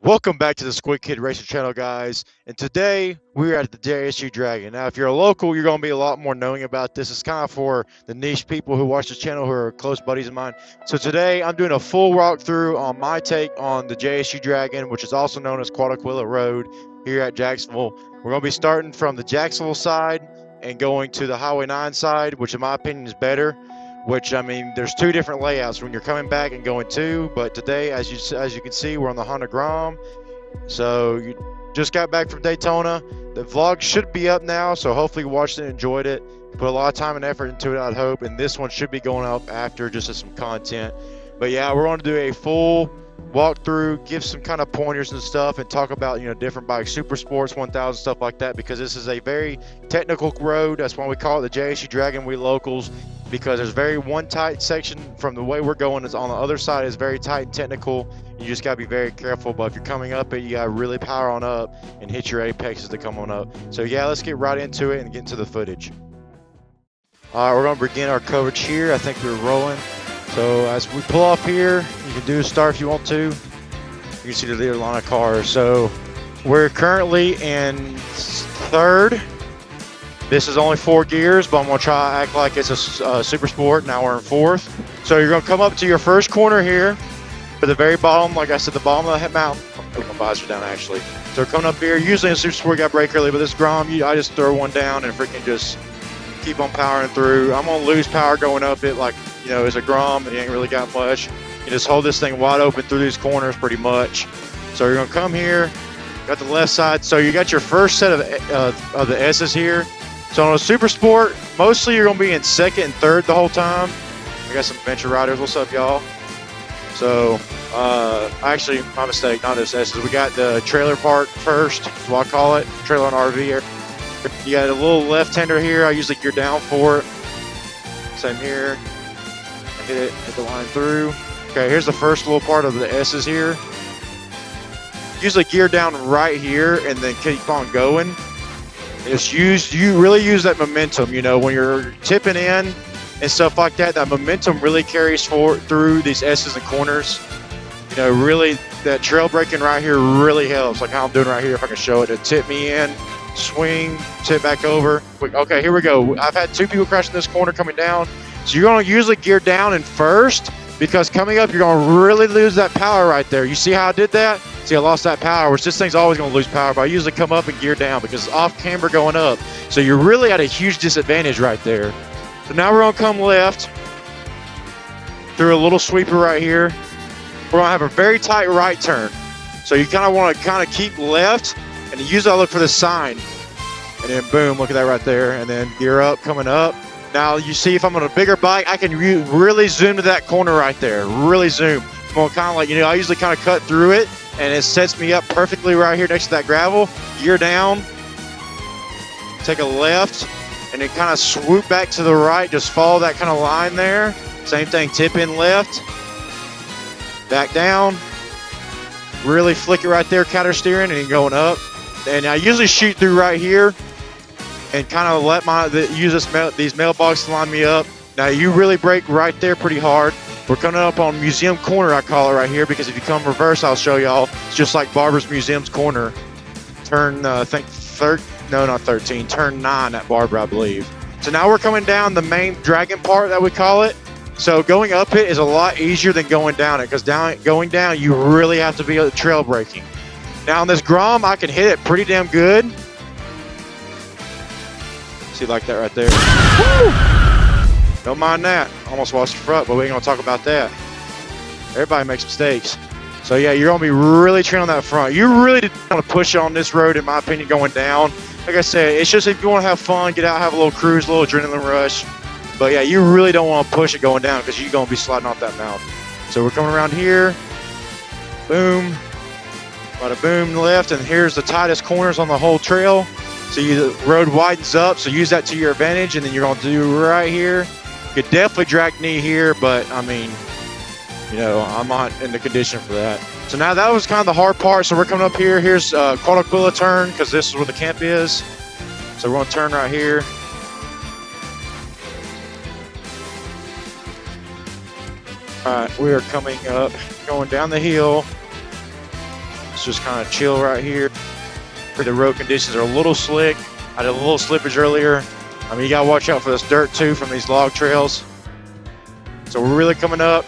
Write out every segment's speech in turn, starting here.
Welcome back to the Squid Kid Racing channel, guys. And today we're at the JSU Dragon. Now, if you're a local, you're going to be a lot more knowing about this. It's kind of for the niche people who watch this channel who are close buddies of mine. So today I'm doing a full walkthrough on my take on the JSU Dragon, which is also known as Quadaquilla Road here at Jacksonville. We're going to be starting from the Jacksonville side and going to the Highway 9 side, which in my opinion is better. Which, I mean, there's two different layouts when you're coming back and going to, but today, as you can see, we're on the Honda Grom. So you just got back from Daytona. The vlog should be up now, so hopefully you watched it and enjoyed it. Put a lot of time and effort into it, I'd hope, and this one should be going up after just as some content. But yeah, we're going to do a full walkthrough, give some kind of pointers and stuff, and talk about, you know, different bikes, super sports 1000, stuff like that, because this is a very technical road. That's why we call it the JSU Dragon, we locals, because there's very one tight section from the way we're going is on the other side is very tight and technical. You just got to be very careful, but if you're coming up it, you got to really power on up and hit your apexes to come on up. So yeah, let's get right into it and get into the footage. All right, we're going to begin our coverage here. I think we're rolling. So as we pull off here, you can do a start if you want to. You can see the leader line of cars. So we're currently in third. This is only 4 gears, but I'm going to try to act like it's a super sport. Now we're in fourth. So you're going to come up to your first corner here. At the very bottom, like I said, the bottom of the mountain. Put my visor down, actually. So we're coming up here. Usually in super sport, you got to brake early, but this Grom, I just throw one down and freaking just keep on powering through. I'm going to lose power going up it like, you know, as a Grom, and you ain't really got much. You just hold this thing wide open through these corners pretty much. So you're going to come here. Got the left side. So you got your first set of the S's here. So on a super sport, mostly you're going to be in second and third the whole time. I got some adventure riders. What's up, y'all? So, actually, my mistake, not this S's. We got the trailer part first, is what I call it. Trailer and RV here. You got a little left-hander here. I usually gear down for it. Same here. I hit the line through. Okay, here's the first little part of the S's here. Usually gear down right here and then keep on going. You really use that momentum, you know, when you're tipping in and stuff like that. That momentum really carries through these S's and corners. You know, really that trail braking right here really helps. Like how I'm doing right here, if I can show it, to tip me in, swing, tip back over. Okay, here we go. I've had 2 people crash in this corner coming down. So you're going to usually gear down in first, because coming up, you're going to really lose that power right there. You see how I did that? See, I lost that power, which this thing's always going to lose power, but I usually come up and gear down because it's off camber going up. So you're really at a huge disadvantage right there. So now we're going to come left through a little sweeper right here. We're going to have a very tight right turn. So you kind of want to keep left, and usually I look for the sign. And then boom, look at that right there. And then gear up, coming up. Now you see if I'm on a bigger bike, I can really zoom to that corner right there. Really zoom. I'm going to kind of like, you know, I usually kind of cut through it, and it sets me up perfectly right here next to that gravel. Gear down, take a left, and then kind of swoop back to the right. Just follow that kind of line there. Same thing, tip in left, back down, really flick it right there, counter steering, and going up. And I usually shoot through right here and kind of let use these mailboxes to line me up. Now you really brake right there pretty hard. We're coming up on Museum Corner, I call it right here, because if you come reverse, I'll show y'all. It's just like Barber's Museum's Corner. Turn, I think, not 13, turn 9 at Barber, I believe. So now we're coming down the main dragon part that we call it. So going up it is a lot easier than going down it, because going down, you really have to be trail braking. Now on this Grom, I can hit it pretty damn good. See, like that right there. Woo! Don't mind that. Almost lost the front, but we ain't gonna talk about that. Everybody makes mistakes. So yeah, you're gonna be really trailing that front. You really did want to push on this road, in my opinion, going down. Like I said, it's just if you want to have fun, get out, have a little cruise, a little adrenaline rush. But yeah, you really don't want to push it going down, because you're gonna be sliding off that mountain. So we're coming around here. Boom. Bada boom left, and here's the tightest corners on the whole trail. So the road widens up, so use that to your advantage, and then you're going to do right here. You could definitely drag knee here, but I mean, you know, I'm not in the condition for that. So now that was kind of the hard part. So we're coming up here. Here's Quadaquilla turn, because this is where the camp is. So we're going to turn right here. All right, we are coming up, going down the hill. just kind of chill right here. The road conditions are a little slick. I did a little slippage earlier. I mean, you gotta watch out for this dirt too from these log trails. So we're really coming up.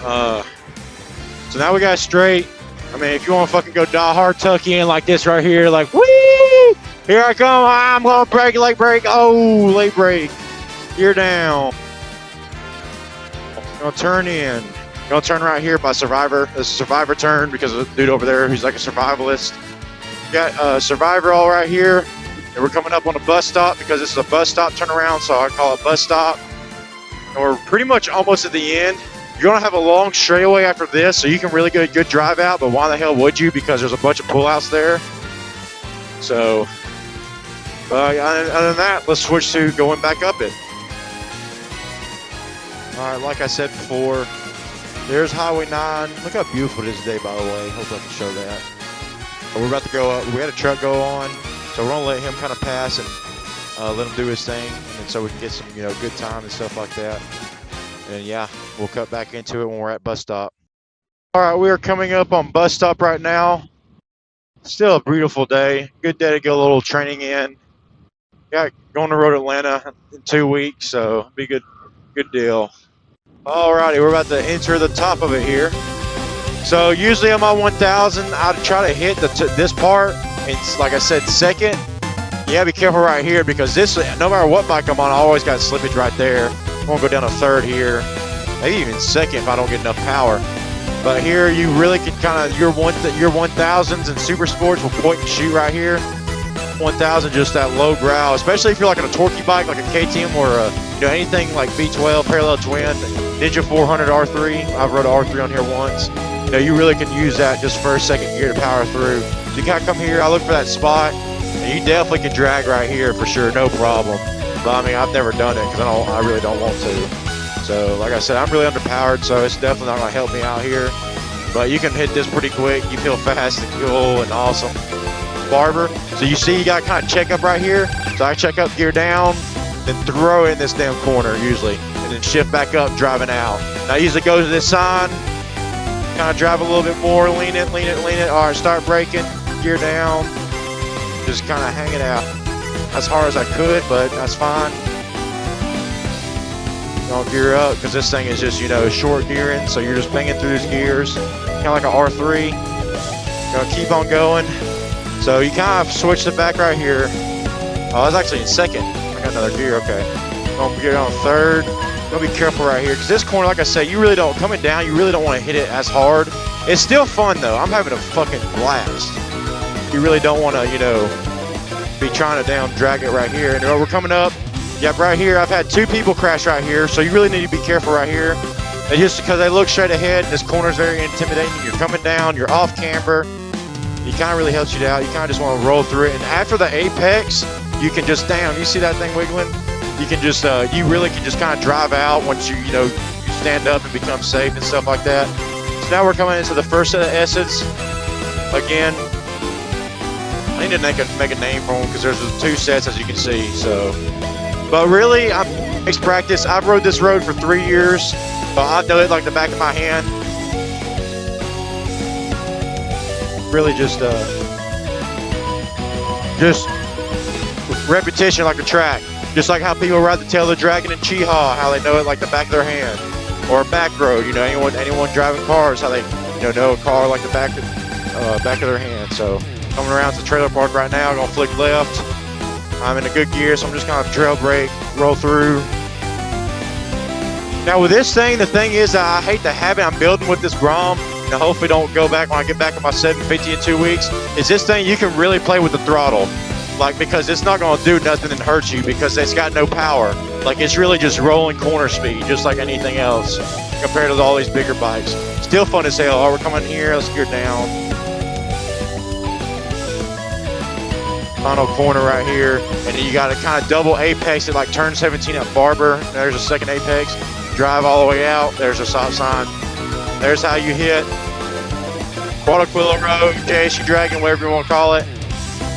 So now we got straight. I mean, if you want to fucking go die hard, tuck in like this right here, like, whee! Here I come. I'm gonna brake, late brake. Oh, late brake. You're down. Gonna turn in. Gonna turn right here by Survivor. This is Survivor turn because of the dude over there who's like a survivalist. Got Survivor all right here. And we're coming up on a bus stop because this is a bus stop turnaround, so I call it bus stop. And we're pretty much almost at the end. You're gonna have a long straightaway after this, so you can really get a good drive out, but why the hell would you? Because there's a bunch of pullouts there. So, other than that, let's switch to going back up it. All right, like I said before, there's Highway 9. Look how beautiful it is today, by the way. Hope I can show that. But we're about to go up. We had a truck go on, so we're gonna let him kind of pass and let him do his thing, and so we can get some, good time and stuff like that. And yeah, we'll cut back into it when we're at bus stop. All right, we are coming up on bus stop right now. Still a beautiful day. Good day to get a little training in. Got going to road Atlanta in 2 weeks, so be good deal. All righty, we're about to enter the top of it here. So usually on my 1000, I'd try to hit this part. It's like I said, second. Yeah, be careful right here because this, no matter what bike I'm on, I always got slippage right there. I'm gonna go down a third here, maybe even second if I don't get enough power. But here you really can kind of, your 1000s and super sports will point and shoot right here. 1000 just that low growl, especially if you're like on a torquey bike like a KTM or anything like V12 parallel twin, Ninja 400 R3. I've rode an R3 on here once. You really can use that just first, second gear to power through. So you gotta come here. I look for that spot, and you definitely can drag right here for sure, no problem. But I mean, I've never done it because I really don't want to. So like I said, I'm really underpowered, so it's definitely not gonna help me out here. But you can hit this pretty quick. You feel fast and cool and awesome. Barber. So you see, you got to kind of check up right here. So I check up, gear down, then throw in this damn corner usually, and then shift back up, driving out. Now I usually go to this sign, kind of drive a little bit more, lean it. All right, start braking, gear down, just kind of hang it out as hard as I could, but that's fine. Don't gear up because this thing is just short gearing, so you're just banging through these gears, kind of like an R3. Gonna keep on going. So you kind of switch the back right here. Oh, I was actually in second. I got another gear, okay. Gonna gear on third. Gonna be careful right here, because this corner, like I said, you really don't, coming down, you really don't want to hit it as hard. It's still fun though. I'm having a fucking blast. You really don't want to, be trying to drag it right here. And we're coming up. Yep, right here. I've had 2 people crash right here, so you really need to be careful right here. And just because they look straight ahead, this corner is very intimidating. You're coming down, you're off camber. It kind of really helps you out. You kind of just want to roll through it. And after the apex, you can just, you see that thing wiggling? You can just, you really can just kind of drive out once you stand up and become safe and stuff like that. So now we're coming into the first set of S's. Again, I need to make a name for them because there's 2 sets as you can see. So, but really, it's practice. I've rode this road for 3 years, but I know it like the back of my hand. Really just repetition like a track. Just like how people ride the tail of the Dragon and Chiha, how they know it like the back of their hand. Or a back road, anyone driving cars, how they know a car like the back of their hand. So coming around to the trailer park right now, gonna flick left. I'm in a good gear, so I'm just gonna trail brake, roll through. Now with this thing, the thing is I hate the habit I'm building with this Grom. Now hopefully don't go back when I get back on my 750 in 2 weeks. Is this thing you can really play with the throttle, because it's not going to do nothing and hurt you because it's got no power. It's really just rolling corner speed, just like anything else compared to all these bigger bikes. Still fun as hell. Oh, we're coming here. Let's gear down. Final corner right here, and then you got to kind of double apex at turn 17 at Barber. There's a second apex. Drive all the way out. There's a stop sign. There's how you hit Quadaquilla Road, JSU Dragon, whatever you want to call it.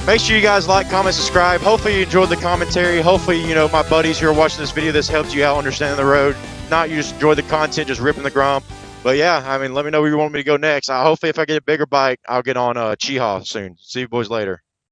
Make sure you guys like, comment, subscribe. Hopefully you enjoyed the commentary. Hopefully, my buddies who are watching this video, this helped you out understanding the road. Not you just enjoy the content, just ripping the Grom. But yeah, I mean, let me know where you want me to go next. Hopefully, if I get a bigger bike, I'll get on Chiha soon. See you boys later.